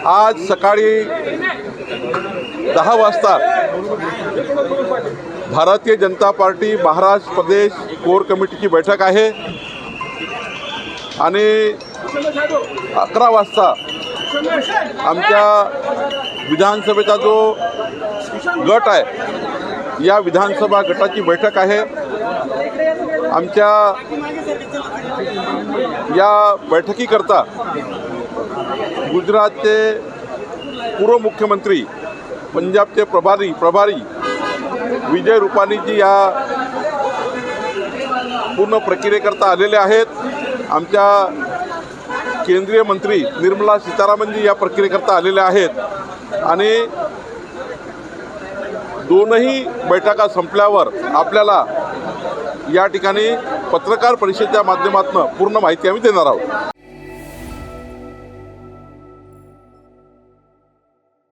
आज सकाळी 10 वाजता भारतीय जनता पार्टी महाराष्ट्र प्रदेश कोर कमिटीची बैठक आहे आणि 11 वाजता आमच्या विधानसभेचा जो गट आहे या विधानसभा गटाची बैठक आहे। आमच्या या बैठकीकरता गुजरातचे पूर्व मुख्यमंत्री पंजाबचे प्रभारी विजय रूपानीजी या पूर्ण प्रक्रियेकरता आलेले आहेत। आमच्या केंद्रीय मंत्री निर्मला सीतारामनजी या प्रक्रियेकरता आलेले आहेत आणि दोनही बैठका संपल्यावर आपल्याला या ठिकाणी पत्रकार परिषदेच्या माध्यमातून पूर्ण माहिती आम्ही देणार आहोत।